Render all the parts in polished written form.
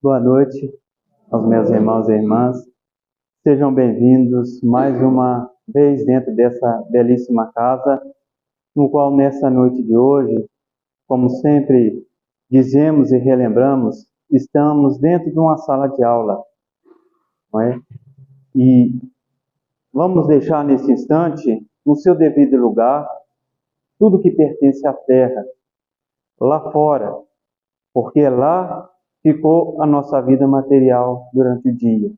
Boa noite aos meus irmãos e irmãs. Sejam bem-vindos mais uma vez dentro dessa belíssima casa, no qual nessa noite de hoje, como sempre dizemos e relembramos, estamos dentro de uma sala de aula, não é? E vamos deixar nesse instante, no seu devido lugar, tudo que pertence à terra, lá fora, porque lá ficou a nossa vida material durante o dia.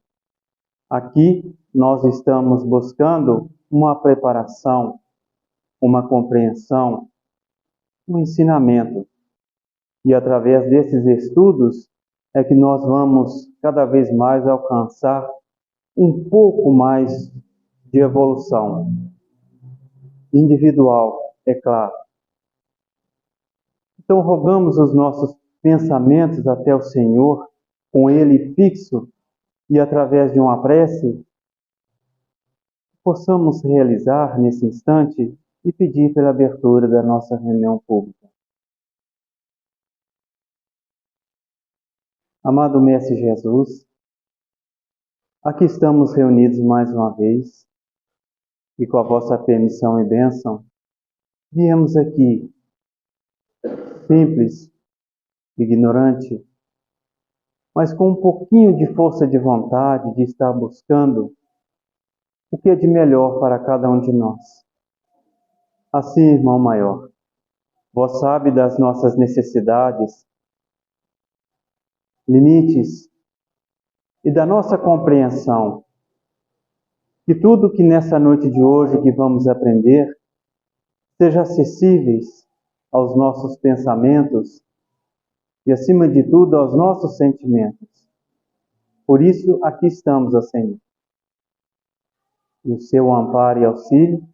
Aqui nós estamos buscando uma preparação, uma compreensão, um ensinamento. E através desses estudos é que nós vamos cada vez mais alcançar um pouco mais de evolução individual, é claro. Então rogamos os nossos pensamentos até o Senhor, com Ele fixo, e através de uma prece, possamos realizar nesse instante e pedir pela abertura da nossa reunião pública. Amado Mestre Jesus, aqui estamos reunidos mais uma vez e com a vossa permissão e bênção, viemos aqui simples, ignorante, mas com um pouquinho de força de vontade de estar buscando o que é de melhor para cada um de nós. Assim, irmão maior, vós sabe das nossas necessidades, limites e da nossa compreensão. Que tudo que nessa noite de hoje que vamos aprender seja acessíveis aos nossos pensamentos e, acima de tudo, aos nossos sentimentos. Por isso, aqui estamos, ó Senhor. E o seu amparo e auxílio,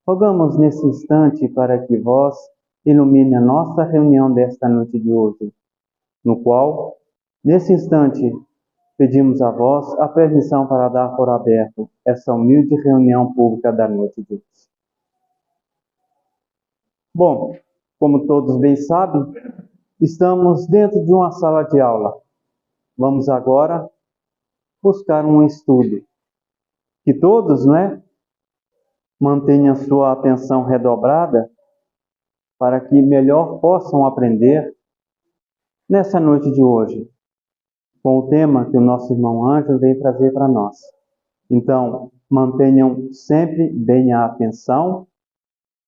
rogamos nesse instante para que vós ilumine a nossa reunião desta noite de hoje, no qual, nesse instante, pedimos a vós a permissão para dar por aberto essa humilde reunião pública da noite de hoje. Bom, como todos bem sabem, estamos dentro de uma sala de aula. Vamos agora buscar um estudo. Que todos, mantenham sua atenção redobrada para que melhor possam aprender nessa noite de hoje, com o tema que o nosso irmão Ângelo vem trazer para nós. Então, mantenham sempre bem a atenção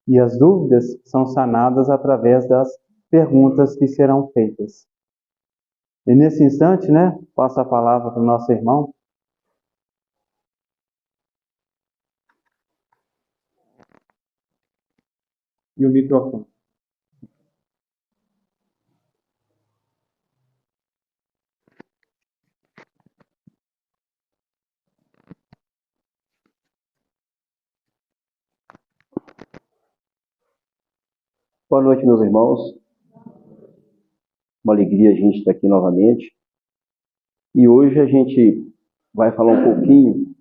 e as dúvidas são sanadas através das perguntas que serão feitas. E nesse instante, passo a palavra para o nosso irmão. E o microfone. Boa noite, meus irmãos. Uma alegria a gente estar aqui novamente. E hoje a gente vai falar um pouquinho,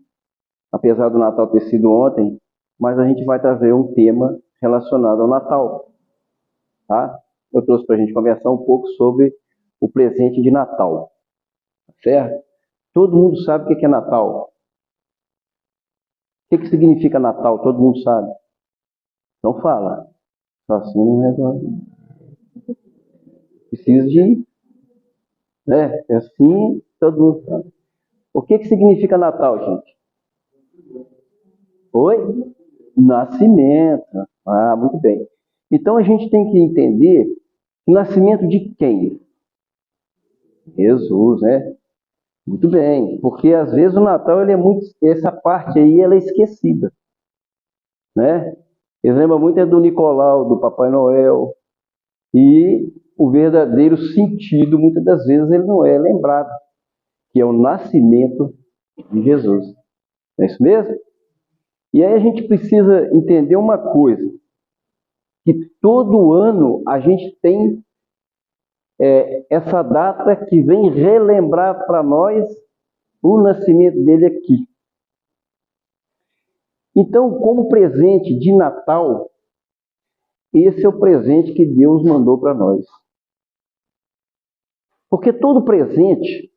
apesar do Natal ter sido ontem, mas a gente vai trazer um tema relacionado ao Natal. Tá? Eu trouxe para a gente conversar um pouco sobre o presente de Natal. Certo? Todo mundo sabe o que é Natal. O que significa Natal? Todo mundo sabe. Então fala. Só assim não resolve. Precisa de... É assim, todo mundo sabe. O que significa Natal, gente? Oi? Nascimento. Ah, muito bem. Então a gente tem que entender o nascimento de quem? Jesus, né? Muito bem, porque às vezes o Natal ele é muito, essa parte aí ela é esquecida, né? Exemplo muito é do Nicolau, do Papai Noel, e o verdadeiro sentido muitas das vezes ele não é lembrado, que é o nascimento de Jesus. Não é isso mesmo? E aí a gente precisa entender uma coisa, que todo ano a gente tem essa data que vem relembrar para nós o nascimento dele aqui. Então, como presente de Natal, esse é o presente que Deus mandou para nós. Porque todo presente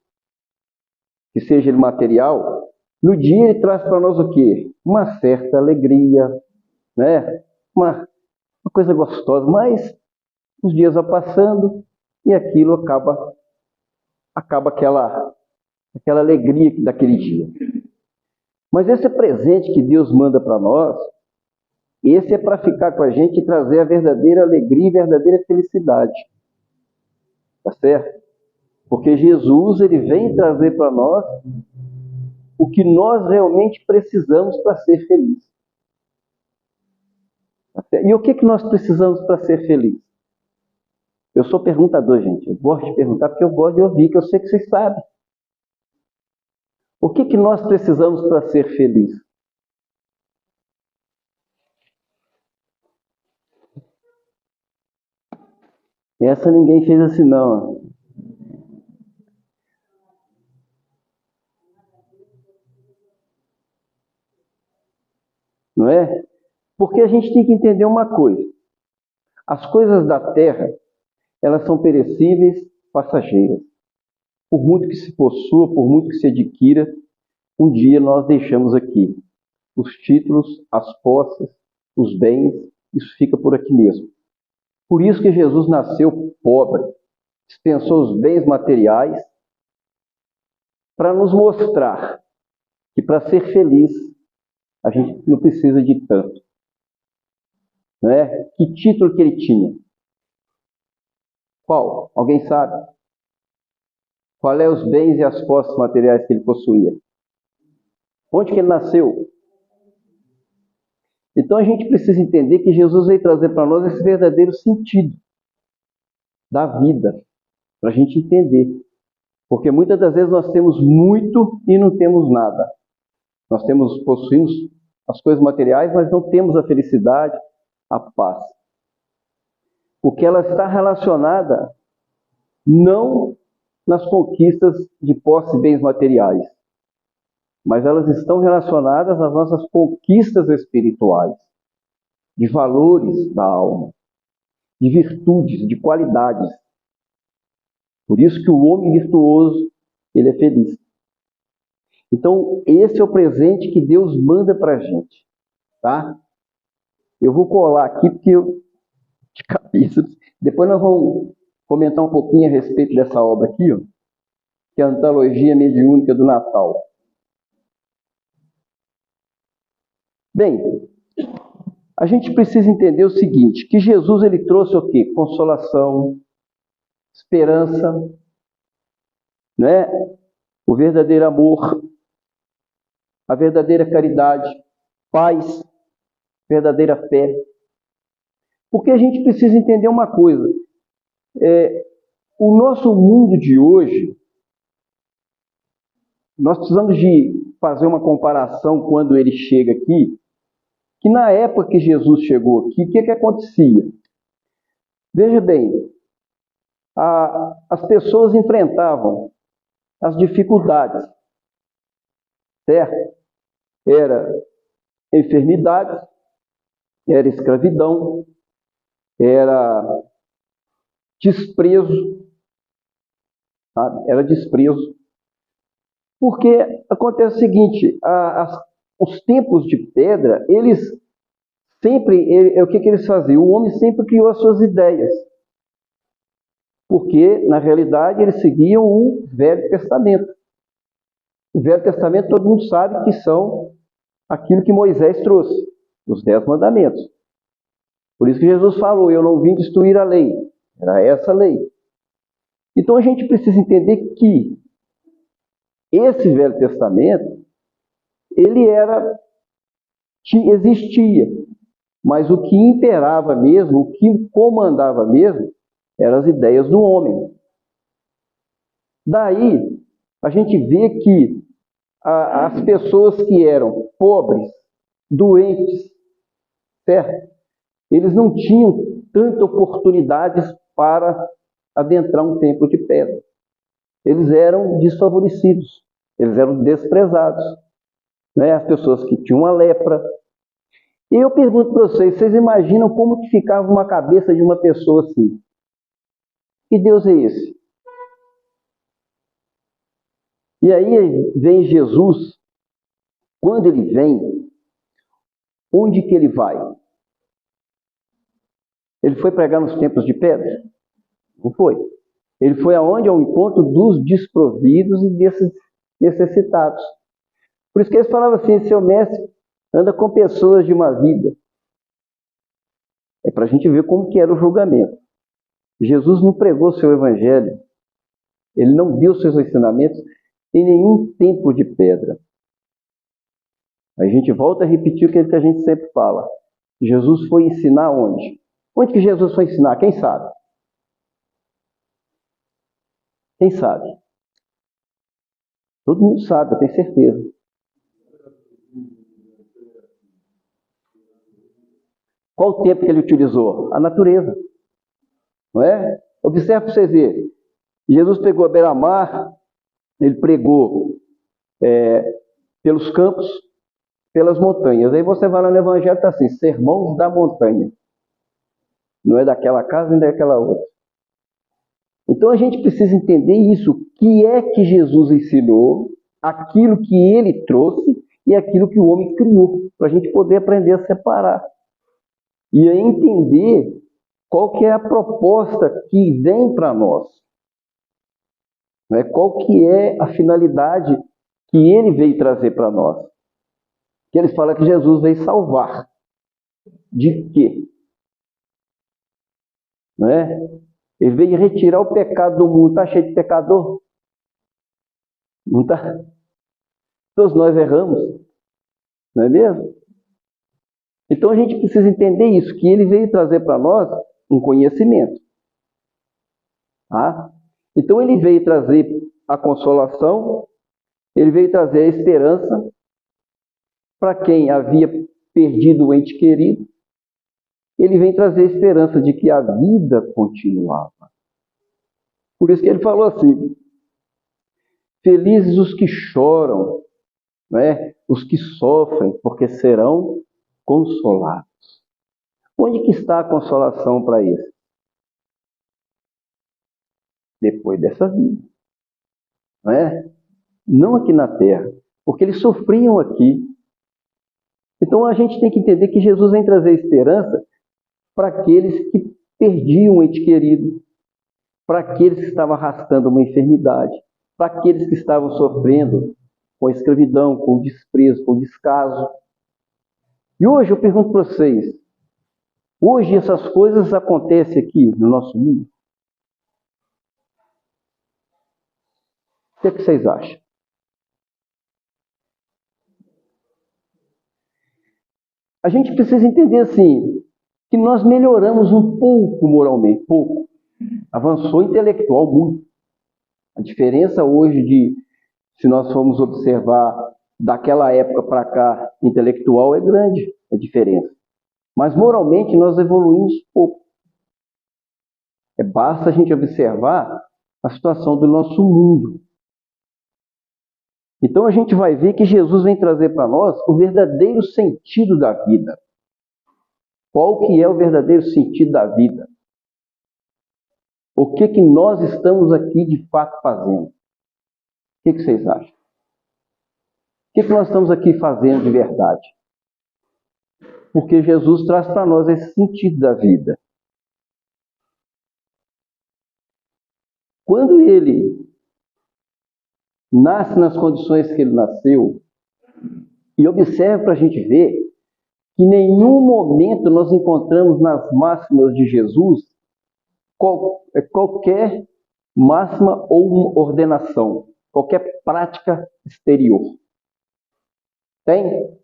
que seja ele material, no dia ele traz para nós o quê? Uma certa alegria, né? Uma coisa gostosa, mas os dias vão passando e aquilo acaba aquela alegria daquele dia. Mas esse presente que Deus manda para nós, esse é para ficar com a gente e trazer a verdadeira alegria e verdadeira felicidade. Tá certo? Porque Jesus, ele vem trazer para nós o que nós realmente precisamos para ser felizes. Tá certo? E o que nós precisamos para ser felizes? Eu sou perguntador, gente. Eu gosto de perguntar porque eu gosto de ouvir, que eu sei que vocês sabem. O que nós precisamos para ser felizes? Essa ninguém fez assim, não. Não é? Porque a gente tem que entender uma coisa. As coisas da terra, elas são perecíveis, passageiras. Por muito que se possua, por muito que se adquira, um dia nós deixamos aqui. Os títulos, as posses, os bens, isso fica por aqui mesmo. Por isso que Jesus nasceu pobre, dispensou os bens materiais, para nos mostrar que para ser feliz, a gente não precisa de tanto. Não é? Que título que ele tinha? Qual? Alguém sabe? Qual é os bens e as posses materiais que ele possuía? Onde que ele nasceu? Então a gente precisa entender que Jesus veio trazer para nós esse verdadeiro sentido da vida, para a gente entender. Porque muitas das vezes nós temos muito e não temos nada. Nós possuímos as coisas materiais, mas não temos a felicidade, a paz. Porque ela está relacionada não nas conquistas de posse e bens materiais, mas elas estão relacionadas às nossas conquistas espirituais, de valores da alma, de virtudes, de qualidades. Por isso que o homem virtuoso, ele é feliz. Então, esse é o presente que Deus manda para a gente, tá? Eu vou colar aqui porque de cabeça. Depois nós vamos comentar um pouquinho a respeito dessa obra aqui, ó, que é a Antologia Mediúnica do Natal. Bem, a gente precisa entender o seguinte, que Jesus ele trouxe o quê? Consolação, esperança, né? O verdadeiro amor, a verdadeira caridade, paz, verdadeira fé. Porque a gente precisa entender uma coisa, o nosso mundo de hoje, nós precisamos de fazer uma comparação quando ele chega aqui, que na época que Jesus chegou aqui, o que acontecia? Veja bem, as pessoas enfrentavam as dificuldades, certo? Era enfermidade, era escravidão, era desprezo, sabe? Era desprezo. Porque acontece o seguinte, os tempos de pedra, eles sempre, o que eles faziam? O homem sempre criou as suas ideias. Porque, na realidade, eles seguiam o Velho Testamento. O Velho Testamento todo mundo sabe que são aquilo que Moisés trouxe, os 10 mandamentos. Por isso que Jesus falou, eu não vim destruir a lei. Era essa a lei. Então a gente precisa entender que esse Velho Testamento, ele existia, mas o que imperava mesmo, o que comandava mesmo, eram as ideias do homem. Daí, a gente vê que as pessoas que eram pobres, doentes, certo? Eles não tinham tantas oportunidades para adentrar um templo de pedra. Eles eram desfavorecidos, eles eram desprezados, né? As pessoas que tinham a lepra. E eu pergunto para vocês imaginam como que ficava uma cabeça de uma pessoa assim? Que Deus é esse? E aí vem Jesus. Quando ele vem, onde que ele vai? Ele foi pregar nos templos de pedra? Não foi. Ele foi aonde? Ao encontro dos desprovidos e desses necessitados. Por isso que eles falavam assim, seu mestre anda com pessoas de uma vida. É para a gente ver como que era o julgamento. Jesus não pregou seu evangelho, ele não deu seus ensinamentos em nenhum templo de pedra. A gente volta a repetir aquilo que a gente sempre fala. Jesus foi ensinar onde? Onde que Jesus foi ensinar? Quem sabe? Quem sabe? Todo mundo sabe, eu tenho certeza. Qual o tempo que ele utilizou? A natureza. Não é? Observe para vocês verem. Jesus pegou a beira-mar, ele pregou pelos campos, pelas montanhas. Aí você vai lá no Evangelho e está assim, sermão da montanha. Não é daquela casa nem daquela outra. Então a gente precisa entender isso. O que é que Jesus ensinou, aquilo que ele trouxe e aquilo que o homem criou, para a gente poder aprender a separar. E a entender qual que é a proposta que vem para nós. Né? Qual que é a finalidade que ele veio trazer para nós. Que ele fala que Jesus veio salvar. De quê? Né? Ele veio retirar o pecado do mundo. Está cheio de pecador? Não está? Todos nós erramos. Não é mesmo? Então a gente precisa entender isso, que ele veio trazer para nós um conhecimento. Tá? Então ele veio trazer a consolação, ele veio trazer a esperança para quem havia perdido o ente querido. Ele vem trazer a esperança de que a vida continuava. Por isso que ele falou assim, felizes os que choram, né? Os que sofrem, porque serão consolados. Onde que está a consolação para isso? Depois dessa vida. Não é? Não aqui na terra, porque eles sofriam aqui. Então a gente tem que entender que Jesus vem trazer esperança para aqueles que perdiam o ente querido, para aqueles que estavam arrastando uma enfermidade, para aqueles que estavam sofrendo com a escravidão, com o desprezo, com o descaso. E hoje eu pergunto para vocês, hoje essas coisas acontecem aqui no nosso mundo? O que é que vocês acham? A gente precisa entender assim, que nós melhoramos um pouco moralmente, pouco. Avançou intelectual muito. A diferença hoje se nós formos observar daquela época para cá, intelectual é grande, a diferença. Mas moralmente nós evoluímos pouco. Basta a gente observar a situação do nosso mundo. Então a gente vai ver que Jesus vem trazer para nós o verdadeiro sentido da vida. Qual que é o verdadeiro sentido da vida? O que que nós estamos aqui de fato fazendo? O que vocês acham? O que nós estamos aqui fazendo de verdade? Porque Jesus traz para nós esse sentido da vida. Quando ele nasce nas condições que ele nasceu, e observe para a gente ver que em nenhum momento nós encontramos nas máximas de Jesus qualquer máxima ou ordenação, qualquer prática exterior. Tem?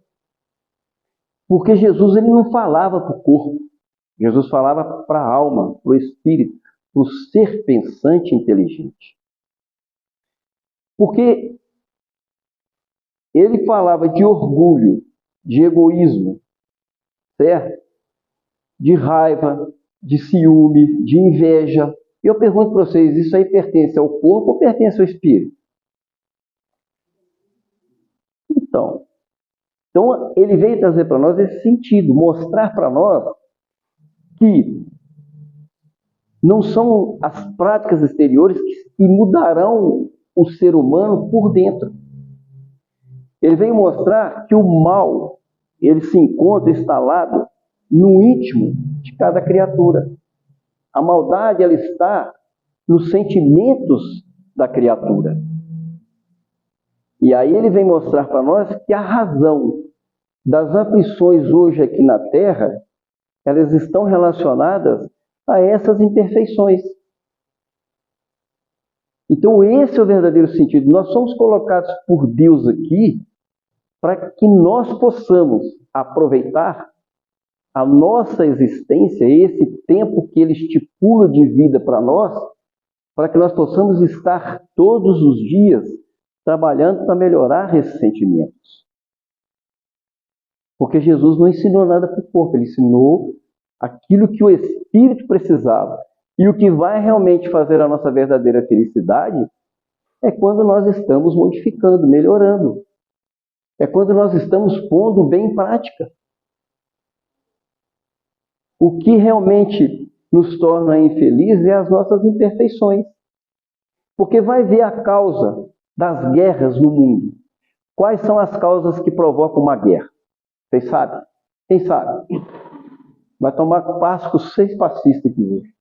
Porque Jesus ele não falava para o corpo, Jesus falava para a alma, para o espírito, para o ser pensante e inteligente. Porque ele falava de orgulho, de egoísmo, certo? De raiva, de ciúme, de inveja. E eu pergunto para vocês, isso aí pertence ao corpo ou pertence ao espírito? Então ele veio trazer para nós esse sentido, mostrar para nós que não são as práticas exteriores que mudarão o ser humano por dentro. Ele veio mostrar que o mal, ele se encontra instalado no íntimo de cada criatura. A maldade, ela está nos sentimentos da criatura. E aí ele vem mostrar para nós que a razão das aflições hoje aqui na Terra, elas estão relacionadas a essas imperfeições. Então esse é o verdadeiro sentido. Nós somos colocados por Deus aqui para que nós possamos aproveitar a nossa existência, esse tempo que Ele estipula de vida para nós, para que nós possamos estar todos os dias trabalhando para melhorar esses sentimentos. Porque Jesus não ensinou nada para o corpo, Ele ensinou aquilo que o Espírito precisava. E o que vai realmente fazer a nossa verdadeira felicidade é quando nós estamos modificando, melhorando. É quando nós estamos pondo o bem em prática. O que realmente nos torna infelizes é as nossas imperfeições. Porque vai ver a causa das guerras no mundo. Quais são as causas que provocam uma guerra? Vocês sabem? Quem sabe? Vai tomar passo com 6 fascistas aqui hoje.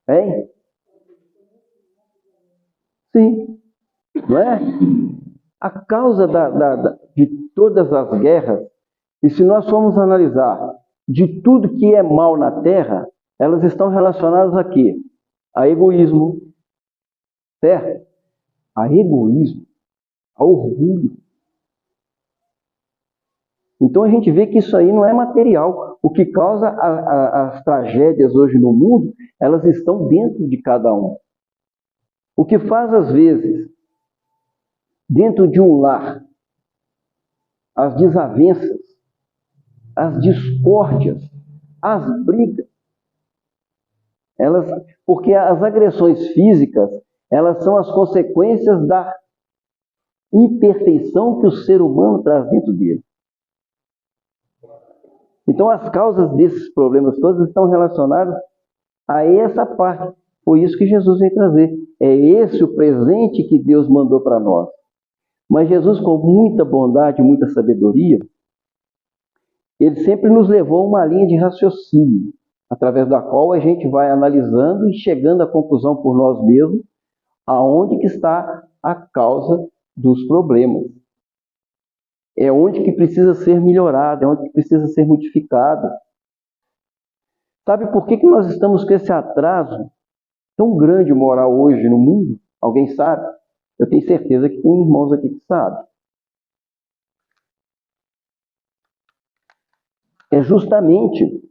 Hein? Sim. Não é? A causa de todas as guerras, e se nós formos analisar de tudo que é mal na Terra, elas estão relacionadas a quê? A egoísmo, certo? A egoísmo, a orgulho. Então a gente vê que isso aí não é material. O que causa as tragédias hoje no mundo, elas estão dentro de cada um. O que faz, às vezes, dentro de um lar, as desavenças, as discórdias, as brigas, porque as agressões físicas, elas são as consequências da imperfeição que o ser humano traz dentro dele. Então as causas desses problemas todos estão relacionadas a essa parte. Foi isso que Jesus veio trazer. É esse o presente que Deus mandou para nós. Mas Jesus, com muita bondade, muita sabedoria, Ele sempre nos levou a uma linha de raciocínio, através da qual a gente vai analisando e chegando à conclusão por nós mesmos, aonde que está a causa dos problemas. É onde que precisa ser melhorado, é onde que precisa ser modificado. Sabe por que nós estamos com esse atraso tão grande moral hoje no mundo? Alguém sabe? Eu tenho certeza que tem irmãos aqui que sabem. É justamente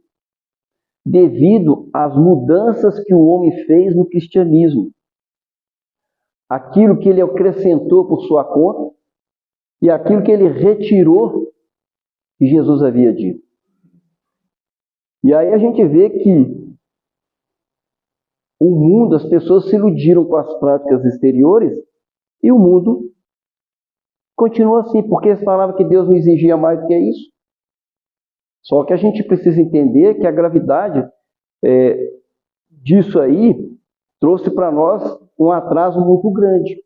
devido às mudanças que o homem fez no cristianismo. Aquilo que ele acrescentou por sua conta e aquilo que ele retirou que Jesus havia dito. E aí a gente vê que o mundo, as pessoas se iludiram com as práticas exteriores e o mundo continua assim, porque eles falavam que Deus não exigia mais do que isso. Só que a gente precisa entender que a gravidade disso aí trouxe para nós um atraso muito grande.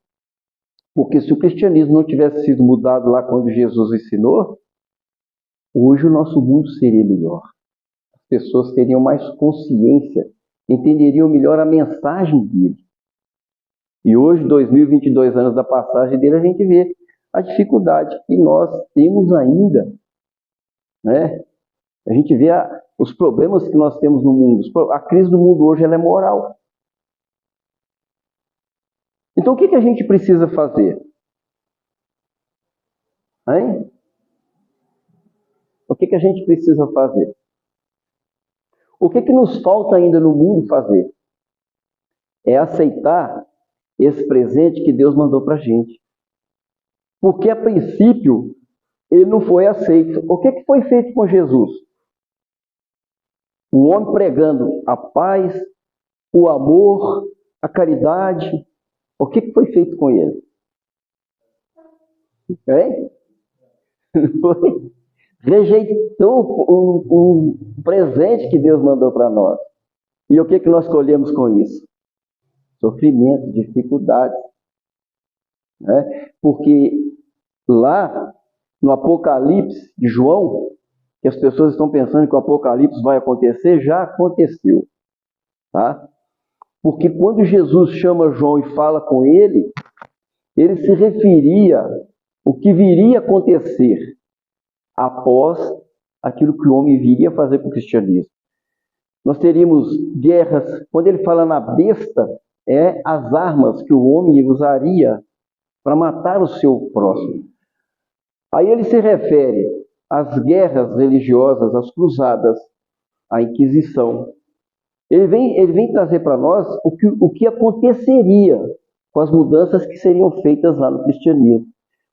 Porque se o cristianismo não tivesse sido mudado lá quando Jesus ensinou, hoje o nosso mundo seria melhor. As pessoas teriam mais consciência, entenderiam melhor a mensagem dele. E hoje, 2022 anos da passagem dele, a gente vê a dificuldade que nós temos ainda, né? A gente vê os problemas que nós temos no mundo. A crise do mundo hoje ela é moral. Então o que a gente precisa fazer? Hein? O que a gente precisa fazer? O que nos falta ainda no mundo fazer? É aceitar esse presente que Deus mandou para a gente. Porque a princípio ele não foi aceito. O que foi feito com Jesus? O homem pregando a paz, o amor, a caridade. O que foi feito com ele? Hein? Foi. Rejeitou o presente que Deus mandou para nós. E o que nós colhemos com isso? sofrimentos, dificuldades, né? Porque lá no Apocalipse de João, que as pessoas estão pensando que o Apocalipse vai acontecer, já aconteceu, tá? Porque quando Jesus chama João e fala com ele se referia ao que viria a acontecer após aquilo que o homem viria a fazer com o cristianismo. Nós teríamos guerras. Quando ele fala na besta, as armas que o homem usaria para matar o seu próximo. Aí ele se refere às guerras religiosas, às cruzadas, à Inquisição. Ele vem trazer para nós o que aconteceria com as mudanças que seriam feitas lá no cristianismo.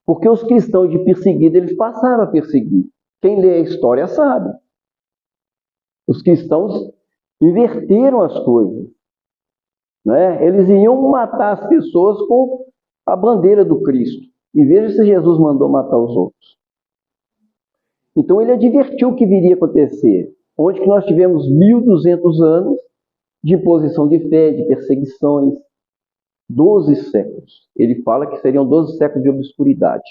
Porque os cristãos de perseguido, eles passaram a perseguir. Quem lê a história sabe. Os cristãos inverteram as coisas, né? Eles iam matar as pessoas com a bandeira do Cristo. E veja se Jesus mandou matar os outros. Então ele advertiu o que viria a acontecer. Onde que nós tivemos 1.200 anos de imposição de fé, de perseguições, 12 séculos. Ele fala que seriam 12 séculos de obscuridade.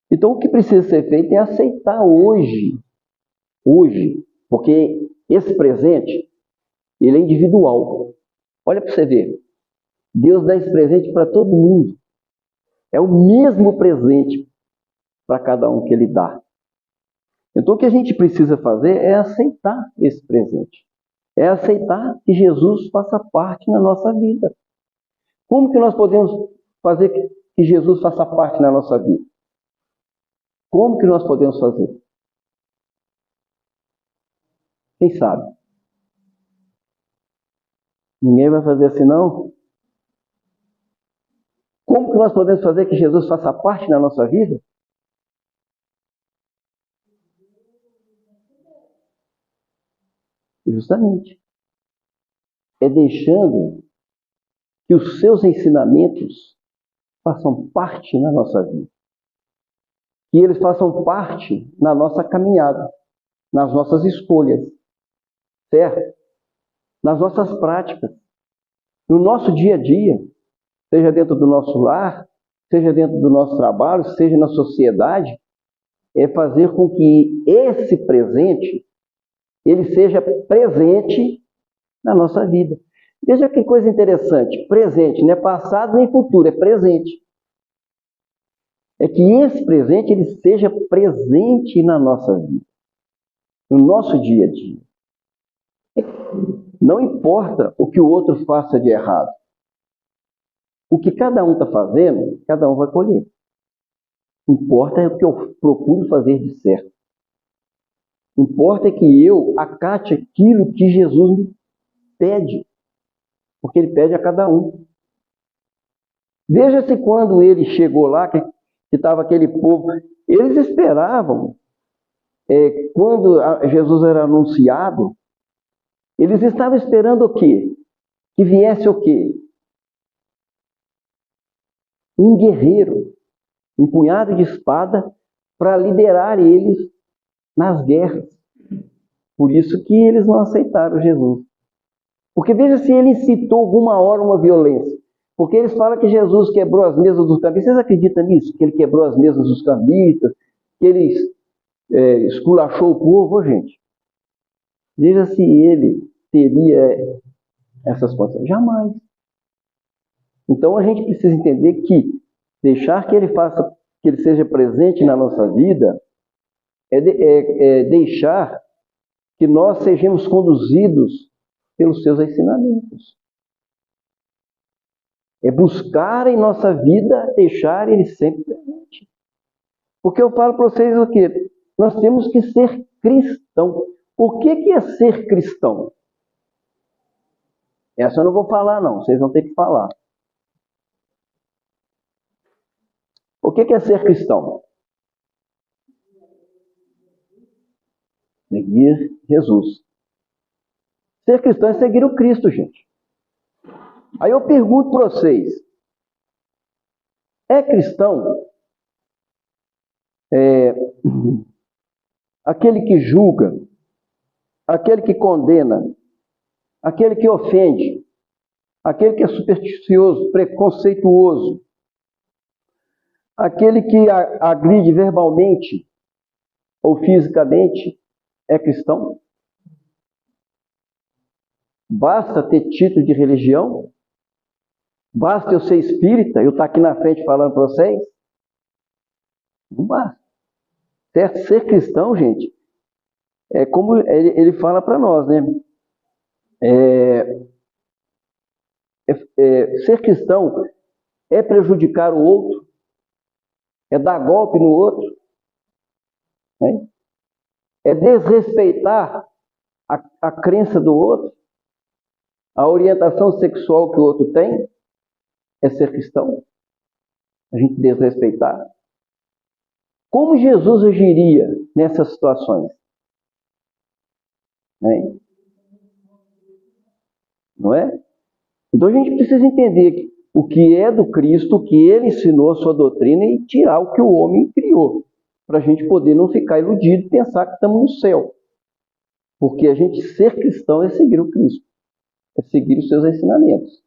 Então o que precisa ser feito é aceitar hoje, porque esse presente, ele é individual. Olha para você ver, Deus dá esse presente para todo mundo. É o mesmo presente para cada um que ele dá. Então o que a gente precisa fazer é aceitar esse presente. É aceitar que Jesus faça parte na nossa vida. Como que nós podemos fazer que Jesus faça parte na nossa vida? Como que nós podemos fazer? Quem sabe? Ninguém vai fazer assim, não? Como que nós podemos fazer que Jesus faça parte na nossa vida? Justamente. É deixando que os seus ensinamentos façam parte na nossa vida. Que eles façam parte na nossa caminhada, nas nossas escolhas, certo? Nas nossas práticas, no nosso dia a dia, seja dentro do nosso lar, seja dentro do nosso trabalho, seja na sociedade, é fazer com que esse presente, ele seja presente na nossa vida. Veja que coisa interessante, presente, não é passado nem futuro, é presente. É que esse presente, ele seja presente na nossa vida, no nosso dia a dia. Não importa o que o outro faça de errado. O que cada um está fazendo, cada um vai colher. Importa é o que eu procuro fazer de certo. Importa é que eu acate aquilo que Jesus me pede. Porque ele pede a cada um. Veja se quando ele chegou lá, que estava aquele povo, eles esperavam, quando Jesus era anunciado, eles estavam esperando o quê? Que viesse o quê? Um guerreiro, empunhado de espada, para liderar eles nas guerras. Por isso que eles não aceitaram Jesus. Porque veja se ele citou alguma hora uma violência. Porque eles falam que Jesus quebrou as mesas dos cambistas. Vocês acreditam nisso? Que ele quebrou as mesas dos cambistas? Que ele esculachou o povo? Gente, veja se ele teria essas condições. Jamais. Então a gente precisa entender que deixar que ele seja presente na nossa vida é deixar que nós sejamos conduzidos pelos seus ensinamentos. É buscar em nossa vida deixar ele sempre presente. Porque eu falo para vocês o quê? Nós temos que ser cristão. O que é ser cristão? Essa eu não vou falar não, vocês vão ter que falar. O que é ser cristão? Seguir Jesus. Ser cristão é seguir o Cristo, gente. Aí eu pergunto para vocês, é cristão aquele que julga, aquele que condena, aquele que ofende, aquele que é supersticioso, preconceituoso, aquele que agride verbalmente ou fisicamente, é cristão? Basta ter título de religião? Basta eu ser espírita, eu estar aqui na frente falando para vocês? Não basta. Ser cristão, gente, é como ele fala para nós, né? Ser cristão é prejudicar o outro, é dar golpe no outro, né? É desrespeitar a crença do outro, a orientação sexual que o outro tem, é ser cristão. A gente desrespeitar. Como Jesus agiria nessas situações? Né? Não é? Então a gente precisa entender o que é do Cristo, o que ele ensinou, a sua doutrina, e tirar o que o homem criou, para a gente poder não ficar iludido e pensar que estamos no céu. Porque a gente ser cristão é seguir o Cristo, é seguir os seus ensinamentos.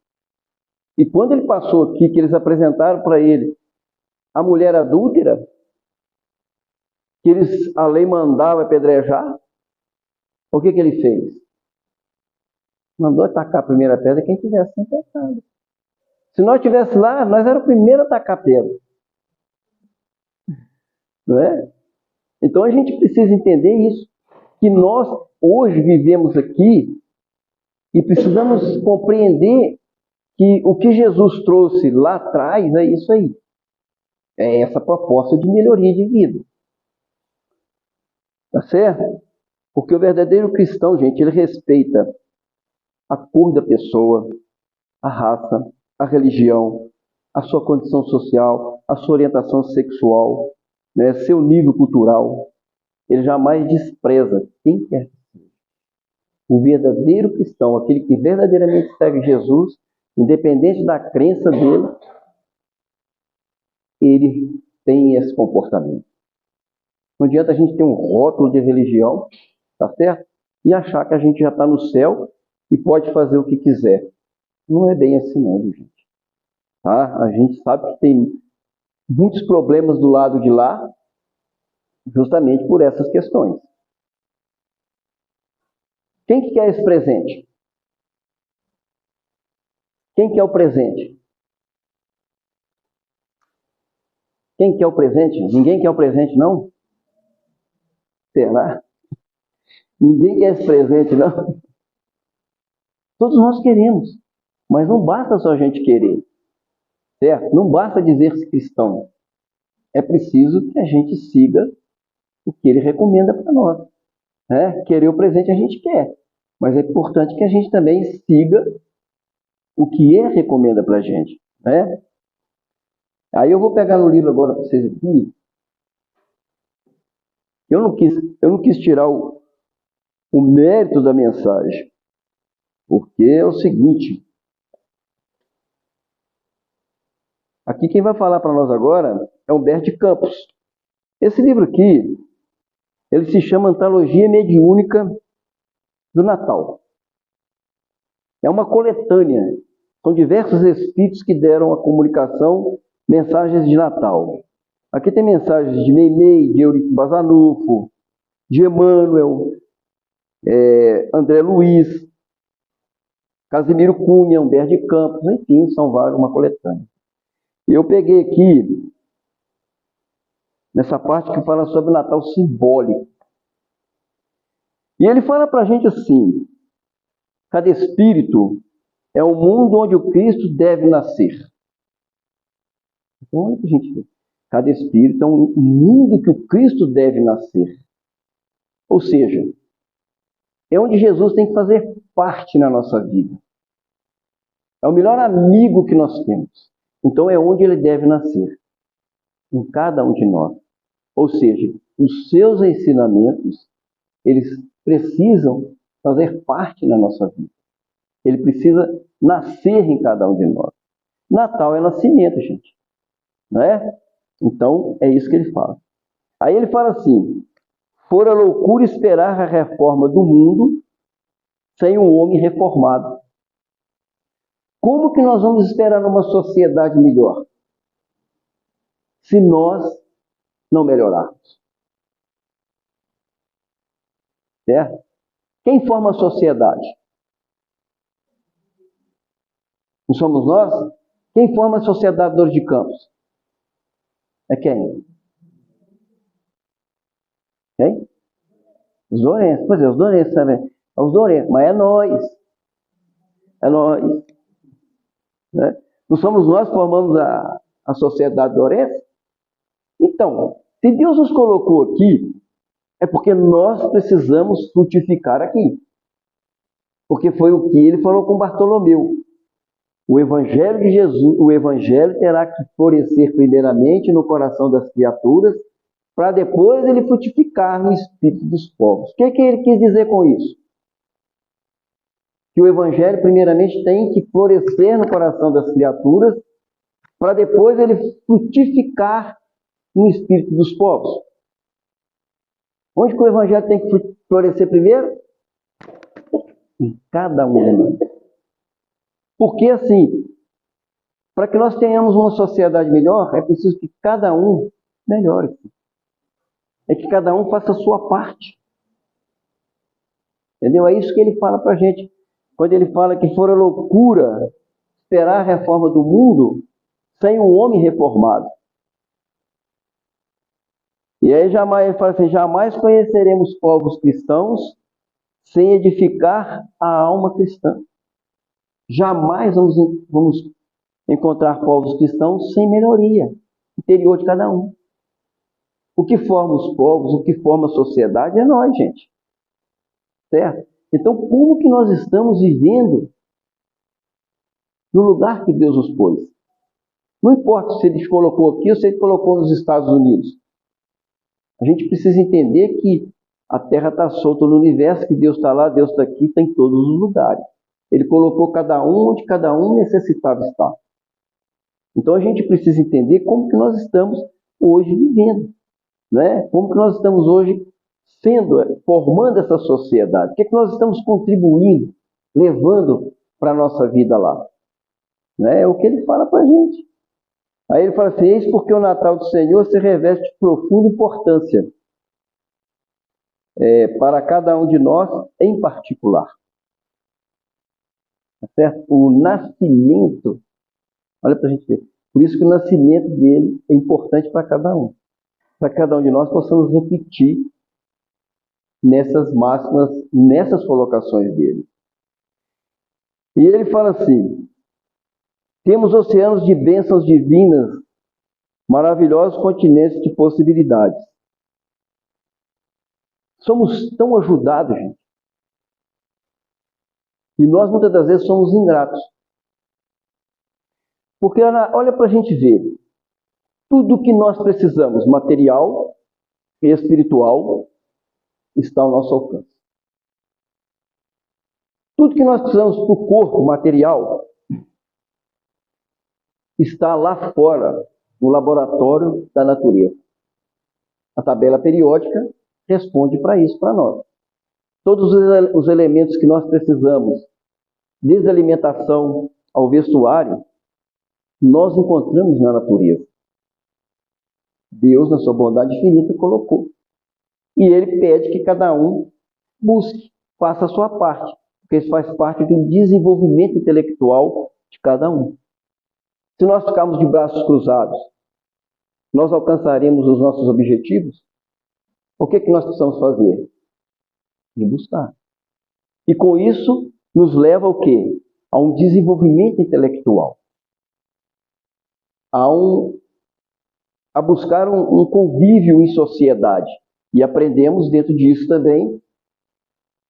E quando ele passou aqui, que eles apresentaram para ele a mulher adúltera, que a lei mandava apedrejar, o que ele fez? Mandou atacar a primeira pedra quem tivesse sem pecado. Se nós estivéssemos lá, nós éramos o primeiro a atacar a pedra. Não é? Então a gente precisa entender isso, que nós hoje vivemos aqui e precisamos compreender que o que Jesus trouxe lá atrás é isso aí. É essa proposta de melhoria de vida. Tá certo? Porque o verdadeiro cristão, gente, ele respeita a cor da pessoa, a raça, a religião, a sua condição social, a sua orientação sexual, né, seu nível cultural. Ele jamais despreza quem quer que seja. O verdadeiro cristão, aquele que verdadeiramente segue Jesus, independente da crença dele, ele tem esse comportamento. Não adianta a gente ter um rótulo de religião, tá certo? E achar que a gente já está no céu e pode fazer o que quiser. Não é bem assim não, gente. Tá? A gente sabe que tem muitos problemas do lado de lá, justamente por essas questões. Quem que quer esse presente? Quem quer o presente? Quem quer o presente? Ninguém quer o presente, não? Será? Ninguém quer esse presente, não? Todos nós queremos, mas não basta só a gente querer, certo? Não basta dizer-se cristão. É preciso que a gente siga o que ele recomenda para nós. Né? Querer o presente a gente quer, mas é importante que a gente também siga o que ele recomenda para a gente. Né? Aí eu vou pegar no livro agora para vocês aqui. Eu não quis tirar o mérito da mensagem, porque é o seguinte. Aqui quem vai falar para nós agora é Humberto de Campos. Esse livro aqui, ele se chama Antologia Mediúnica do Natal. É uma coletânea. São diversos espíritos que deram a comunicação mensagens de Natal. Aqui tem mensagens de Meimei, de Eurico Basanufo, de Emmanuel, André Luiz, Casimiro Cunha, Humberto de Campos, enfim, são vários, uma coletânea. Eu peguei aqui, nessa parte que fala sobre o Natal simbólico. E ele fala para a gente assim, cada espírito é um mundo onde o Cristo deve nascer. Então, olha para a gente ver. Cada espírito é um mundo que o Cristo deve nascer. Ou seja, é onde Jesus tem que fazer parte na nossa vida. É o melhor amigo que nós temos. Então é onde ele deve nascer. Em cada um de nós. Ou seja, os seus ensinamentos, eles precisam fazer parte na nossa vida. Ele precisa nascer em cada um de nós. Natal é nascimento, gente. Não é? Então, é isso que ele fala. Aí ele fala assim, fora loucura esperar a reforma do mundo sem um homem reformado. Como que nós vamos esperar uma sociedade melhor se nós não melhorarmos? Certo? Quem forma a sociedade? Não somos nós? Quem forma a sociedade Dor de Campos? É quem? Quem? Os Dourenços. Pois é, os Dourenços também. Os Dourenços, mas é nós. É nós. Né? Não somos nós que formamos a sociedade Dourença? Então, se Deus nos colocou aqui, é porque nós precisamos frutificar aqui. Porque foi o que ele falou com Bartolomeu. O Evangelho de Jesus, o Evangelho terá que florescer primeiramente no coração das criaturas, para depois ele frutificar no espírito dos povos. O que ele quis dizer com isso? Que o Evangelho primeiramente tem que florescer no coração das criaturas, para depois ele frutificar no espírito dos povos. Onde que o Evangelho tem que florescer primeiro? Em cada um. Porque assim, para que nós tenhamos uma sociedade melhor, é preciso que cada um melhore. É que cada um faça a sua parte. Entendeu? É isso que ele fala para a gente. Quando ele fala que fora loucura esperar a reforma do mundo sem um homem reformado. E aí ele fala assim, jamais conheceremos povos cristãos sem edificar a alma cristã. Jamais vamos encontrar povos cristãos sem melhoria interior de cada um. O que forma os povos, o que forma a sociedade é nós, gente. Certo? Então, como que nós estamos vivendo no lugar que Deus nos pôs? Não importa se Ele colocou aqui ou se Ele colocou nos Estados Unidos. A gente precisa entender que a Terra está solta no universo, que Deus está lá, Deus está aqui, está em todos os lugares. Ele colocou cada um onde cada um necessitava estar. Então a gente precisa entender como que nós estamos hoje vivendo, né? Como que nós estamos hoje formando essa sociedade. O que é que nós estamos contribuindo, levando para a nossa vida lá? Né? É o que ele fala para a gente. Aí ele fala assim, eis porque o Natal do Senhor se reveste de profunda importância para cada um de nós em particular. Tá certo? O nascimento, olha para a gente ver, por isso que o nascimento dele é importante para cada um. Para cada um de nós possamos repetir nessas máximas, nessas colocações dele. E ele fala assim, temos oceanos de bênçãos divinas, maravilhosos continentes de possibilidades. Somos tão ajudados, gente, e nós muitas das vezes somos ingratos. Porque olha para a gente ver, tudo que nós precisamos, material e espiritual, está ao nosso alcance. Tudo que nós precisamos para o corpo material está lá fora, no laboratório da natureza. A tabela periódica responde para isso, para nós. Todos os elementos que nós precisamos, desde a alimentação ao vestuário, nós encontramos na natureza. Deus, na sua bondade infinita, colocou. E Ele pede que cada um busque, faça a sua parte, porque isso faz parte do desenvolvimento intelectual de cada um. Se nós ficarmos de braços cruzados, nós alcançaremos os nossos objetivos? O que nós precisamos fazer? Ir buscar. E com isso, nos leva ao quê? A um desenvolvimento intelectual. A buscar um convívio em sociedade. E aprendemos dentro disso também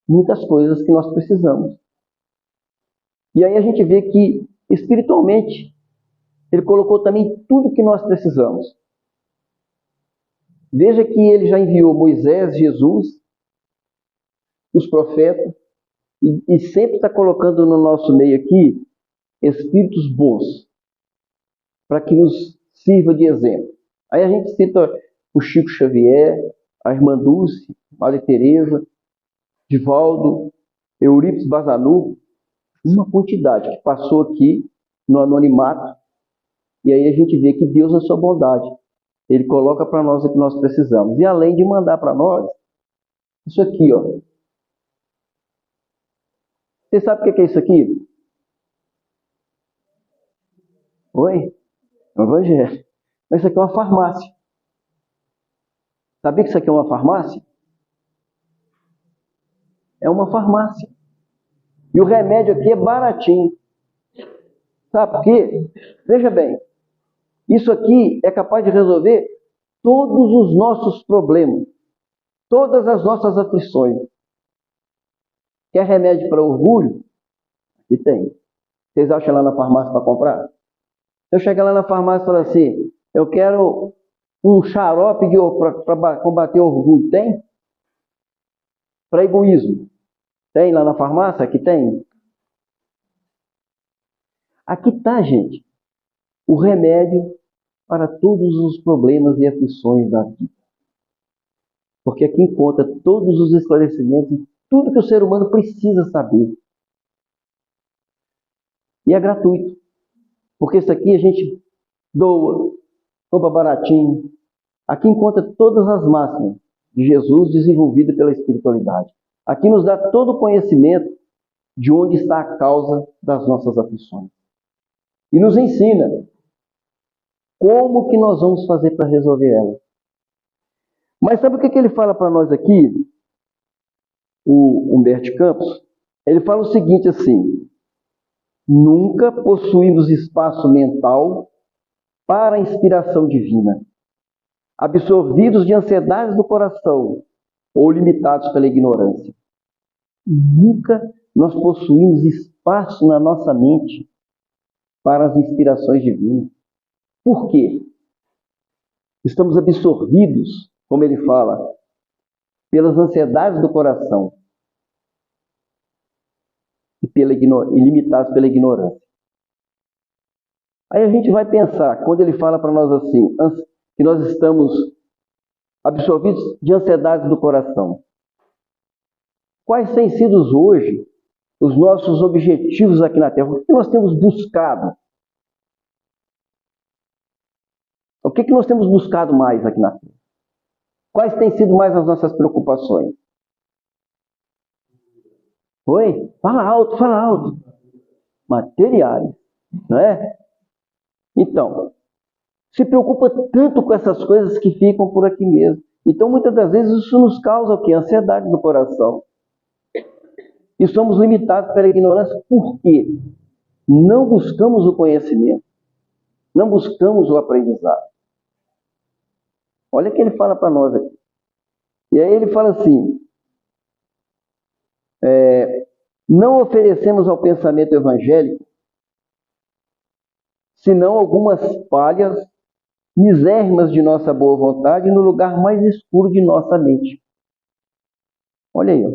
muitas coisas que nós precisamos. E aí a gente vê que, espiritualmente, Ele colocou também tudo que nós precisamos. Veja que Ele já enviou Moisés, Jesus, os profetas, e sempre está colocando no nosso meio aqui espíritos bons, para que nos sirva de exemplo. Aí a gente cita o Chico Xavier, a Irmã Dulce, Maria Teresa, Divaldo, Eurípides Bazanufo, Uma quantidade que passou aqui no anonimato, e aí a gente vê que Deus, na sua bondade, Ele coloca para nós o que nós precisamos. E além de mandar para nós, isso aqui, ó. Você sabe o que é isso aqui? Oi? É o Evangelho. Mas isso aqui é uma farmácia. Sabia que isso aqui é uma farmácia? É uma farmácia. E o remédio aqui é baratinho. Sabe por quê? Veja bem, isso aqui é capaz de resolver todos os nossos problemas, todas as nossas aflições. Quer remédio para orgulho? Aqui tem. Vocês acham lá na farmácia para comprar? Se eu chegar lá na farmácia e falar assim, eu quero um xarope para combater orgulho, tem? Para egoísmo, tem lá na farmácia? Aqui tem. Aqui está, gente, o remédio para todos os problemas e aflições da vida. Porque aqui encontra todos os esclarecimentos, tudo que o ser humano precisa saber. E é gratuito. Porque isso aqui a gente doa, compra baratinho. Aqui encontra todas as máximas de Jesus desenvolvidas pela espiritualidade. Aqui nos dá todo o conhecimento de onde está a causa das nossas aflições. E nos ensina como que nós vamos fazer para resolver ela. Mas sabe o que ele fala para nós aqui? O Humberto Campos, ele fala o seguinte assim: nunca possuímos espaço mental para a inspiração divina, absorvidos de ansiedades do coração ou limitados pela ignorância. Nunca nós possuímos espaço na nossa mente para as inspirações divinas. Por quê? Estamos absorvidos, como ele fala, pelas ansiedades do coração e limitados pela ignorância. Aí a gente vai pensar, quando ele fala para nós assim, que nós estamos absorvidos de ansiedades do coração. Quais têm sido hoje os nossos objetivos aqui na Terra? O que nós temos buscado? O que nós temos buscado mais aqui na Terra? Quais têm sido mais as nossas preocupações? Oi? Fala alto. Materiais, não é? Então, se preocupa tanto com essas coisas que ficam por aqui mesmo. Então, muitas das vezes, isso nos causa o quê? Ansiedade do coração. E somos limitados pela ignorância. Por quê? Não buscamos o conhecimento. Não buscamos o aprendizado. Olha o que ele fala para nós aqui. E aí ele fala assim, não oferecemos ao pensamento evangélico senão algumas palhas misérrimas de nossa boa vontade no lugar mais escuro de nossa mente. Olha aí, ó.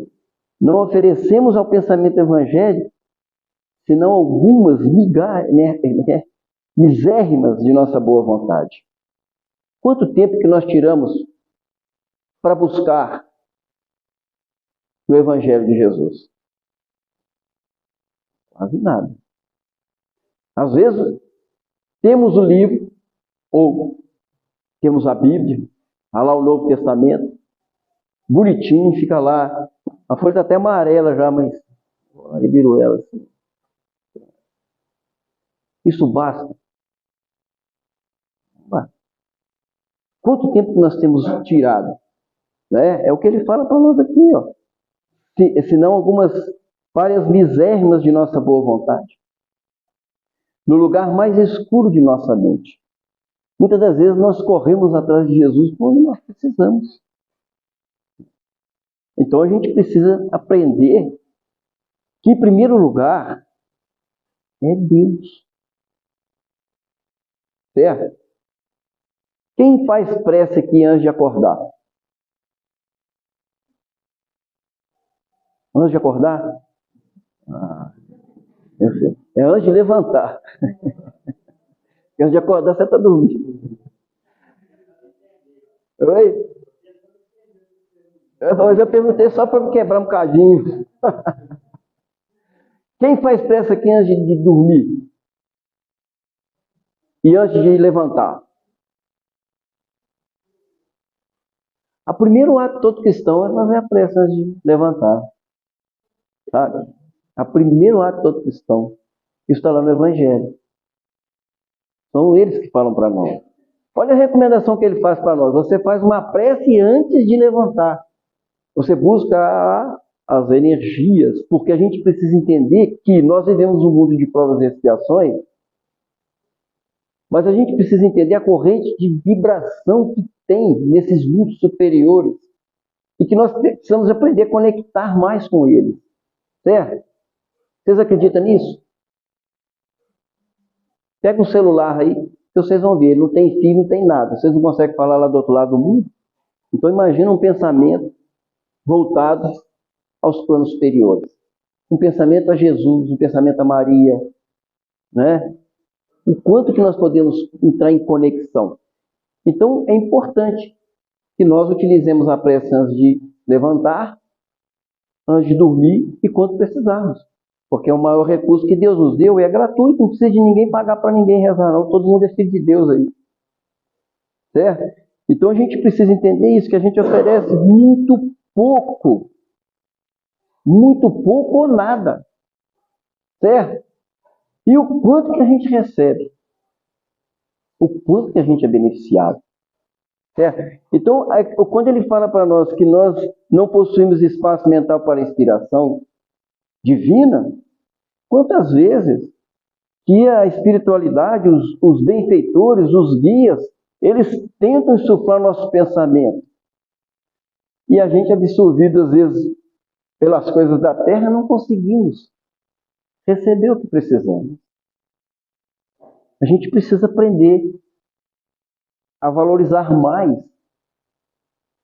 Não oferecemos ao pensamento evangélico senão algumas misérrimas de nossa boa vontade. Quanto tempo que nós tiramos para buscar no Evangelho de Jesus? Quase nada. Às vezes, temos o livro, ou temos a Bíblia, lá o Novo Testamento, bonitinho, fica lá. A folha está até amarela já, mas aí virou ela assim. Isso basta? Quanto tempo que nós temos tirado? Né? É o que ele fala para nós aqui, ó. Se não algumas várias misérrimas de nossa boa vontade. No lugar mais escuro de nossa mente. Muitas das vezes nós corremos atrás de Jesus quando nós precisamos. Então a gente precisa aprender que, em primeiro lugar, é Deus. Certo? Quem faz prece aqui antes de acordar? Antes de acordar? Eu sei. É antes de levantar. Antes de acordar, você está dormindo. Oi? Mas eu perguntei só para me quebrar um cadinho. Quem faz prece aqui antes de dormir? E antes de levantar? O primeiro ato de todo cristão é fazer a prece antes de levantar. Sabe? O primeiro ato de todo cristão. Isso está lá no Evangelho. São eles que falam para nós. Olha a recomendação que ele faz para nós. Você faz uma prece antes de levantar. Você busca as energias, porque a gente precisa entender que nós vivemos um mundo de provas e expiações, mas a gente precisa entender a corrente de vibração que tem nesses mundos superiores e que nós precisamos aprender a conectar mais com eles. Certo? Vocês acreditam nisso? Pega um celular aí, que vocês vão ver, não tem fio, não tem nada. Vocês não conseguem falar lá do outro lado do mundo? Então imagina um pensamento voltado aos planos superiores. Um pensamento a Jesus, um pensamento a Maria, né? O quanto que nós podemos entrar em conexão. Então é importante que nós utilizemos a prece antes de levantar, antes de dormir e quando precisarmos. Porque é o maior recurso que Deus nos deu e é gratuito, não precisa de ninguém pagar para ninguém rezar, não. Todo mundo é filho de Deus aí. Certo? Então a gente precisa entender isso, que a gente oferece muito pouco ou nada. Certo? E o quanto que a gente recebe? O quanto que a gente é beneficiado? Certo? Então, quando ele fala para nós que nós não possuímos espaço mental para a inspiração divina, quantas vezes que a espiritualidade, os benfeitores, os guias, eles tentam insuflar nosso pensamento. E a gente, absorvido às vezes pelas coisas da terra, não conseguimos receber o que precisamos. A gente precisa aprender a valorizar mais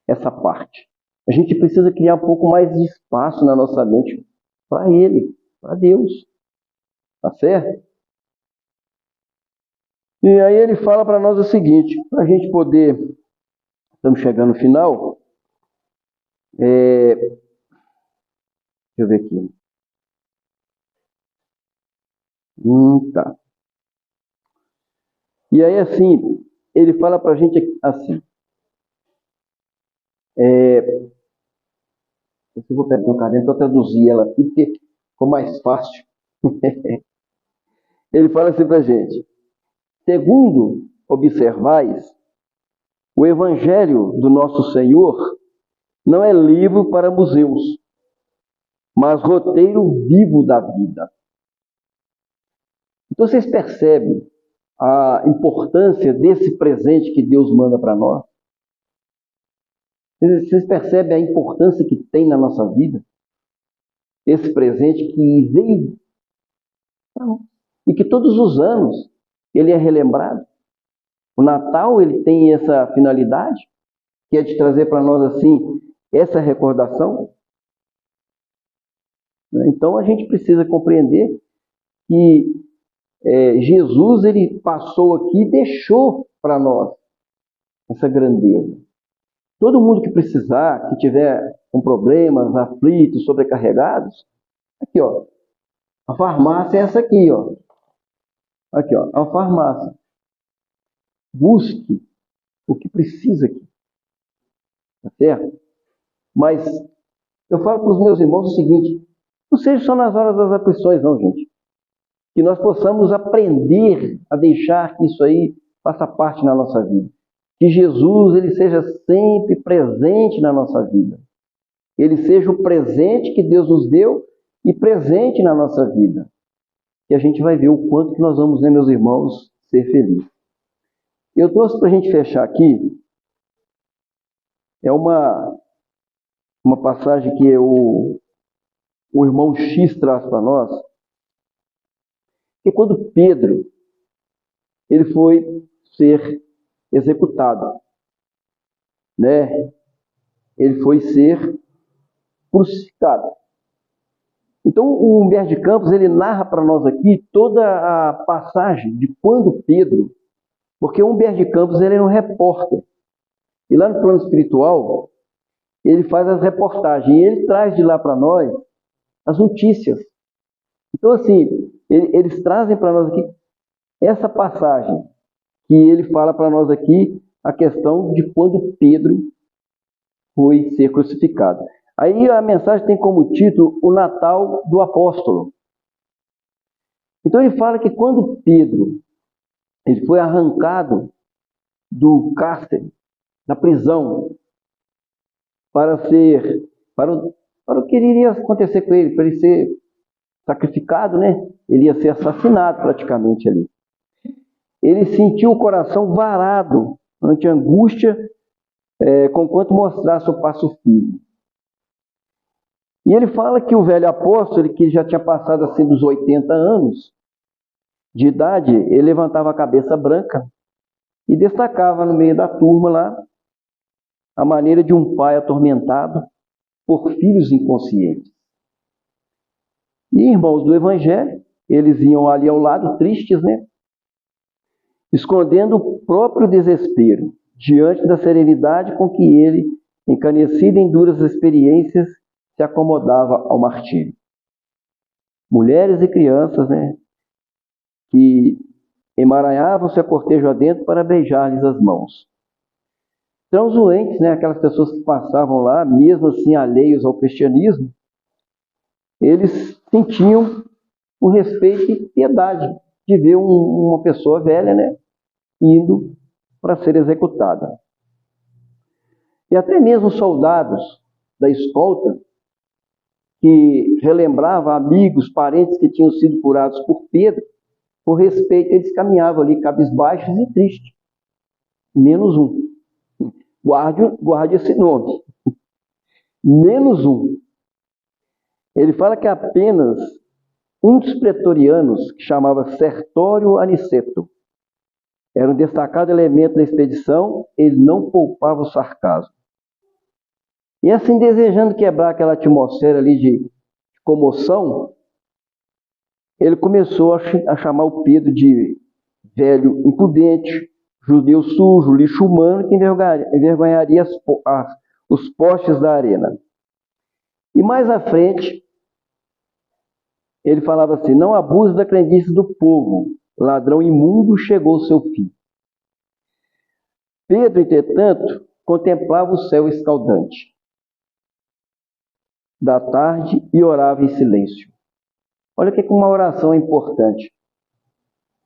essa parte. A gente precisa criar um pouco mais de espaço na nossa mente para Ele, para Deus. Tá certo? E aí ele fala para nós o seguinte, para a gente poder, estamos chegando no final, deixa eu ver aqui. Tá. E aí assim, ele fala para a gente assim, eu vou pegar um caderno para traduzir ela aqui, porque ficou mais fácil. Ele fala assim para a gente, segundo observais, o Evangelho do nosso Senhor não é livro para museus, mas roteiro vivo da vida. Então vocês percebem a importância desse presente que Deus manda para nós? Vocês percebem a importância que tem na nossa vida? Esse presente que veio e que todos os anos ele é relembrado. O Natal ele tem essa finalidade, que é de trazer para nós assim essa recordação. Então a gente precisa compreender que Jesus ele passou aqui e deixou para nós essa grandeza. Todo mundo que precisar, que tiver com problemas, aflitos, sobrecarregados, aqui ó, a farmácia é essa aqui ó. Aqui ó, a farmácia. Busque o que precisa aqui. Tá certo? Mas eu falo para os meus irmãos o seguinte, não seja só nas horas das aflições não, gente. Que nós possamos aprender a deixar que isso aí faça parte na nossa vida. Que Jesus ele seja sempre presente na nossa vida. Ele seja o presente que Deus nos deu e presente na nossa vida. E a gente vai ver o quanto que nós vamos, né, meus irmãos, ser felizes. Eu trouxe para a gente fechar aqui, é uma passagem que o irmão X traz para nós, que quando Pedro ele foi ser executado, né? Ele foi ser crucificado. Então o Humberto de Campos ele narra para nós aqui toda a passagem de quando Pedro, porque o Humberto de Campos ele é um repórter, e lá no plano espiritual ele faz as reportagens, e ele traz de lá para nós as notícias Então, assim, eles trazem para nós aqui essa passagem que ele fala para nós aqui, a questão de quando Pedro foi ser crucificado. Aí a mensagem tem como título o Natal do Apóstolo. Então ele fala que quando Pedro ele foi arrancado do cárcere, da prisão, para o que iria acontecer com ele, para ele ser sacrificado, né? Ele ia ser assassinado praticamente ali. Ele sentiu o coração varado ante a angústia, conquanto mostrasse o passo firme. E ele fala que o velho apóstolo, que já tinha passado assim dos 80 anos de idade, ele levantava a cabeça branca e destacava no meio da turma lá a maneira de um pai atormentado por filhos inconscientes. E irmãos do Evangelho, eles iam ali ao lado tristes, né? Escondendo o próprio desespero diante da serenidade com que ele, encanecido em duras experiências, se acomodava ao martírio. Mulheres e crianças, né, que emaranhavam-se a cortejo adentro para beijar-lhes as mãos. Transuentes, né, aquelas pessoas que passavam lá, mesmo assim alheios ao cristianismo, eles sentiam um respeito e piedade de ver uma pessoa velha, né, indo para ser executada. E até mesmo os soldados da escolta, que relembrava amigos, parentes que tinham sido curados por Pedro, por respeito, eles caminhavam ali cabisbaixos e tristes. Menos um. Guarde esse nome. Menos um. Ele fala que apenas um dos pretorianos, que chamava Sertório Aniceto, era um destacado elemento da expedição, ele não poupava o sarcasmo. E assim, desejando quebrar aquela atmosfera ali de comoção, ele começou a chamar o Pedro de velho impudente, judeu sujo, lixo humano, que envergonharia os postes da arena. E mais à frente, ele falava assim: não abuse da crendice do povo, ladrão imundo chegou o seu fim. Pedro, entretanto, contemplava o céu escaldante da tarde e orava em silêncio. Olha que uma oração é importante.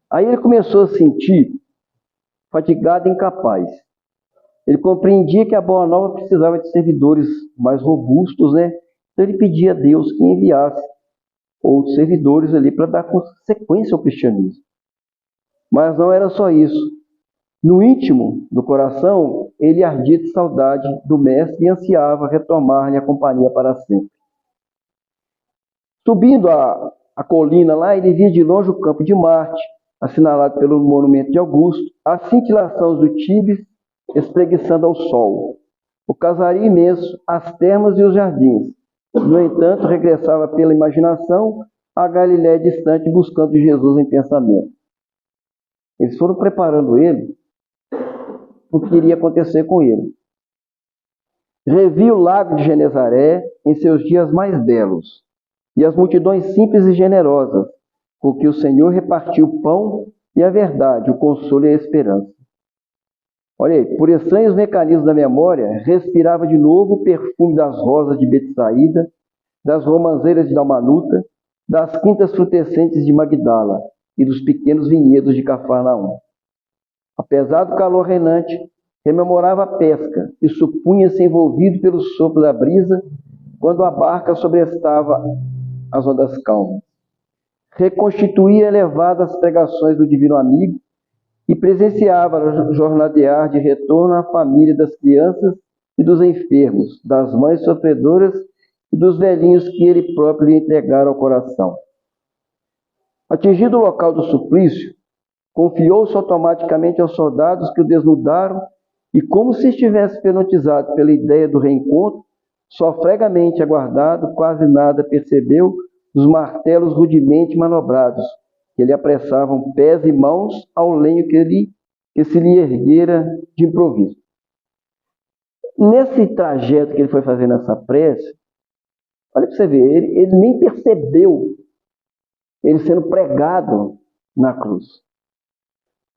Aí ele começou a sentir fatigado e incapaz. Ele compreendia que a Boa Nova precisava de servidores mais robustos, né? Então ele pedia a Deus que enviasse outros servidores ali para dar sequência ao cristianismo. Mas não era só isso. No íntimo do coração, ele ardia de saudade do mestre e ansiava retomar-lhe a companhia para sempre. Subindo a colina lá, ele via de longe o campo de Marte, assinalado pelo monumento de Augusto, as cintilações do Tíber espreguiçando ao sol, o casario imenso, as termas e os jardins. No entanto, regressava pela imaginação a Galiléia distante, buscando Jesus em pensamento. Eles foram preparando ele o que iria acontecer com ele. Revi o lago de Genezaré em seus dias mais belos, e as multidões simples e generosas, com que o Senhor repartiu o pão e a verdade, o consolo e a esperança. Olha aí, por estranhos mecanismos da memória, respirava de novo o perfume das rosas de Betsaída, das romãzeiras de Dalmanuta, das quintas frutescentes de Magdala e dos pequenos vinhedos de Cafarnaum. Apesar do calor reinante, rememorava a pesca e supunha-se envolvido pelo sopro da brisa quando a barca sobrestava as ondas calmas. Reconstituía elevadas pregações do divino amigo e presenciava jornadear de retorno a família das crianças e dos enfermos, das mães sofredoras e dos velhinhos que ele próprio lhe entregara ao coração. Atingido o local do suplício, confiou-se automaticamente aos soldados que o desnudaram e, como se estivesse hipnotizado pela ideia do reencontro, só fregamente aguardado, quase nada percebeu dos martelos rudemente manobrados, que lhe apressavam pés e mãos ao lenho que se lhe erguera de improviso. Nesse trajeto que ele foi fazendo essa prece, olha para você ver, ele nem percebeu ele sendo pregado na cruz.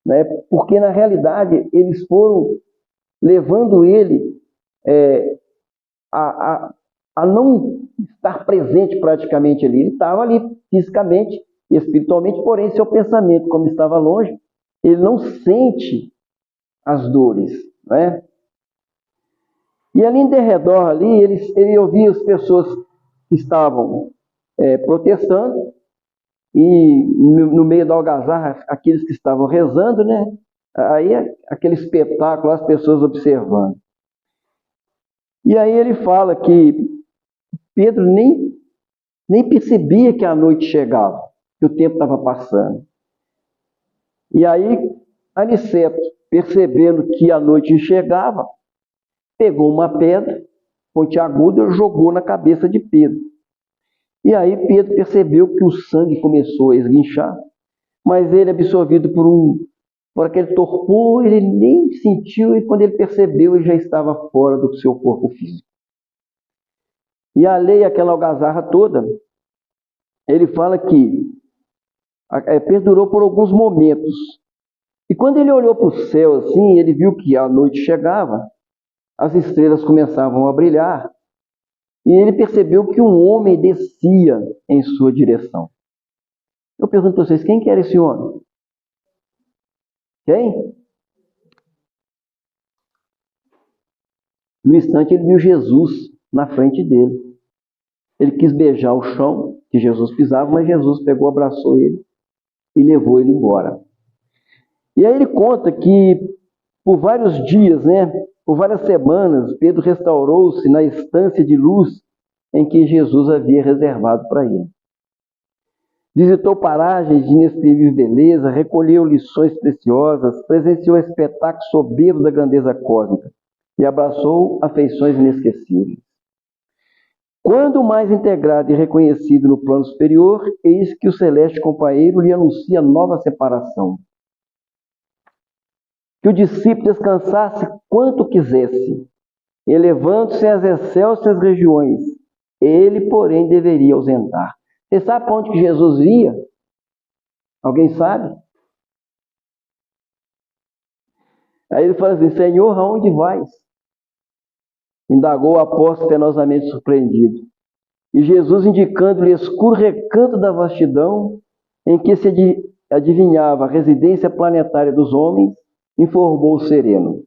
Né? Porque, na realidade, eles foram levando ele a não estar presente praticamente ali. Ele estava ali fisicamente e espiritualmente, porém, seu pensamento, como estava longe, ele não sente as dores, né? E ali em derredor, ali, ele ouvia as pessoas que estavam protestando, e no meio da algazarra, aqueles que estavam rezando, né? Aí aquele espetáculo, as pessoas observando. E aí ele fala que Pedro nem percebia que a noite chegava, que o tempo estava passando. E aí Aniceto, percebendo que a noite chegava, pegou uma pedra pontiaguda e jogou na cabeça de Pedro. E aí Pedro percebeu que o sangue começou a esguinchar, mas ele, absorvido por aquele torpor, ele nem sentiu, e quando ele percebeu, ele já estava fora do seu corpo físico. E alheio àquela algazarra toda, ele fala que perdurou por alguns momentos. E quando ele olhou para o céu assim, ele viu que a noite chegava, as estrelas começavam a brilhar, e ele percebeu que um homem descia em sua direção. Eu pergunto para vocês, quem que era esse homem? Quem? No instante ele viu Jesus na frente dele. Ele quis beijar o chão que Jesus pisava, mas Jesus pegou, abraçou ele e levou ele embora. E aí ele conta que por vários dias, né, por várias semanas, Pedro restaurou-se na estância de luz em que Jesus havia reservado para ele. Visitou paragens de inexprimível beleza, recolheu lições preciosas, presenciou espetáculo soberbo da grandeza cósmica e abraçou afeições inesquecíveis. Quando mais integrado e reconhecido no plano superior, eis que o celeste companheiro lhe anuncia nova separação. Que o discípulo descansasse quanto quisesse, elevando-se às excelsas regiões, ele, porém, deveria ausentar. Você sabe para onde que Jesus ia? Alguém sabe? Aí ele fala assim, Senhor, aonde vais? Indagou o apóstolo penosamente surpreendido. E Jesus, indicando-lhe escuro recanto da vastidão, em que se adivinhava a residência planetária dos homens, informou sereno: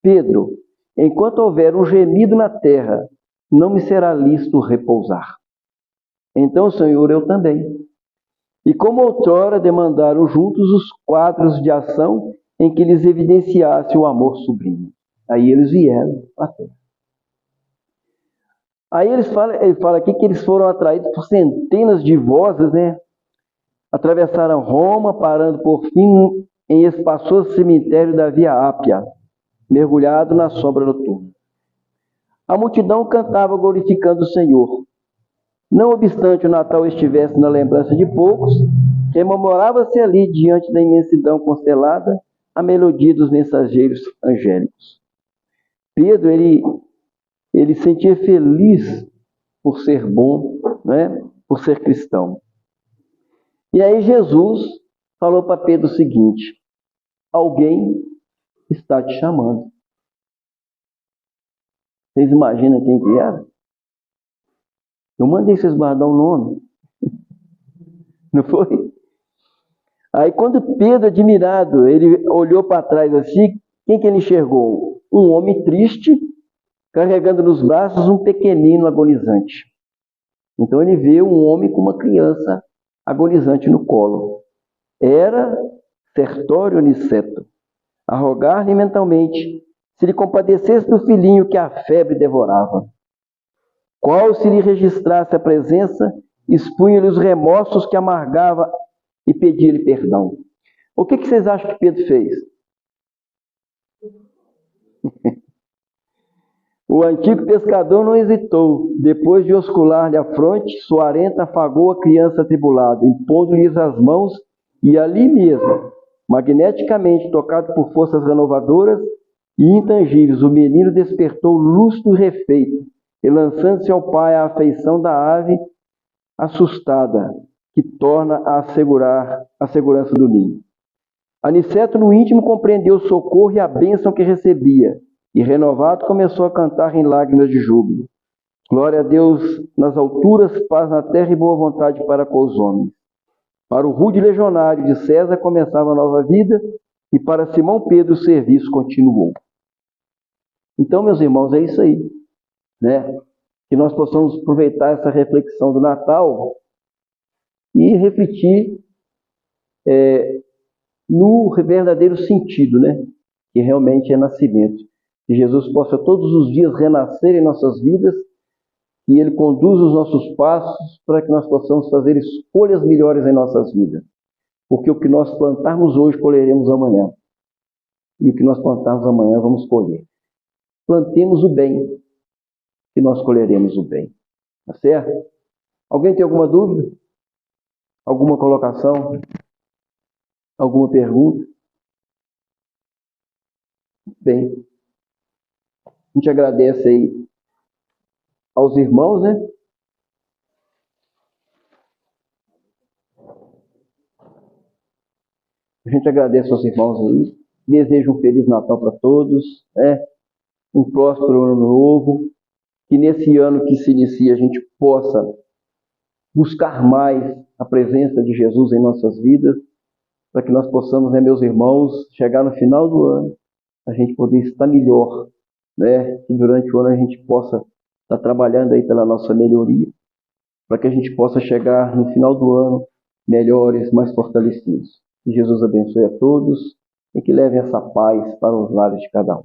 Pedro, enquanto houver um gemido na terra, não me será lícito repousar. Então, Senhor, eu também. E como outrora demandaram juntos os quadros de ação em que lhes evidenciasse o amor sublime. Aí eles vieram à terra. Aí ele fala aqui que eles foram atraídos por centenas de vozes, né? Atravessaram Roma, parando por fim em espaçoso cemitério da Via Ápia, mergulhado na sombra noturna. A multidão cantava glorificando o Senhor. Não obstante o Natal estivesse na lembrança de poucos, rememorava-se ali, diante da imensidão constelada, a melodia dos mensageiros angélicos. Pedro, ele sentia feliz por ser bom, né? Por ser cristão. E aí Jesus falou para Pedro o seguinte: alguém está te chamando. Vocês imaginam quem que era? Eu mandei vocês guardar o nome. Não foi? Aí quando Pedro, admirado, ele olhou para trás assim, quem que ele enxergou? Um homem triste, carregando nos braços um pequenino agonizante. Então ele vê um homem com uma criança agonizante no colo. Era Sertório Aniceto. A rogar-lhe mentalmente se lhe compadecesse do filhinho que a febre devorava. Qual, se lhe registrasse a presença, expunha-lhe os remorsos que amargava e pedia-lhe perdão. O que vocês acham que Pedro fez? O antigo pescador não hesitou. Depois de oscular-lhe a fronte, suarenta afagou a criança atribulada, impondo-lhes as mãos, e ali mesmo, magneticamente tocado por forças renovadoras e intangíveis, o menino despertou lúcido e refeito, e lançando-se ao pai à afeição da ave assustada, que torna a assegurar a segurança do ninho. Aniceto, no íntimo, compreendeu o socorro e a bênção que recebia, e renovado começou a cantar em lágrimas de júbilo. Glória a Deus nas alturas, paz na terra e boa vontade para com os homens. Para o rude legionário de César começava a nova vida, e para Simão Pedro o serviço continuou. Então, meus irmãos, é isso aí, né? Que nós possamos aproveitar essa reflexão do Natal e refletir no verdadeiro sentido, né? Que realmente é nascimento. Que Jesus possa todos os dias renascer em nossas vidas e Ele conduza os nossos passos para que nós possamos fazer escolhas melhores em nossas vidas. Porque o que nós plantarmos hoje, colheremos amanhã. E o que nós plantarmos amanhã, vamos colher. Plantemos o bem, que nós colheremos o bem. Tá certo? Alguém tem alguma dúvida? Alguma colocação? Alguma pergunta? Bem, a gente agradece aí aos irmãos, né? A gente agradece aos irmãos aí. Desejo um Feliz Natal para todos, né? Um próspero ano novo. Que nesse ano que se inicia a gente possa buscar mais a presença de Jesus em nossas vidas, para que nós possamos, né, meus irmãos, chegar no final do ano, a gente poder estar melhor, né? Que durante o ano a gente possa estar trabalhando aí pela nossa melhoria, para que a gente possa chegar no final do ano melhores, mais fortalecidos. Que Jesus abençoe a todos e que leve essa paz para os lares de cada um.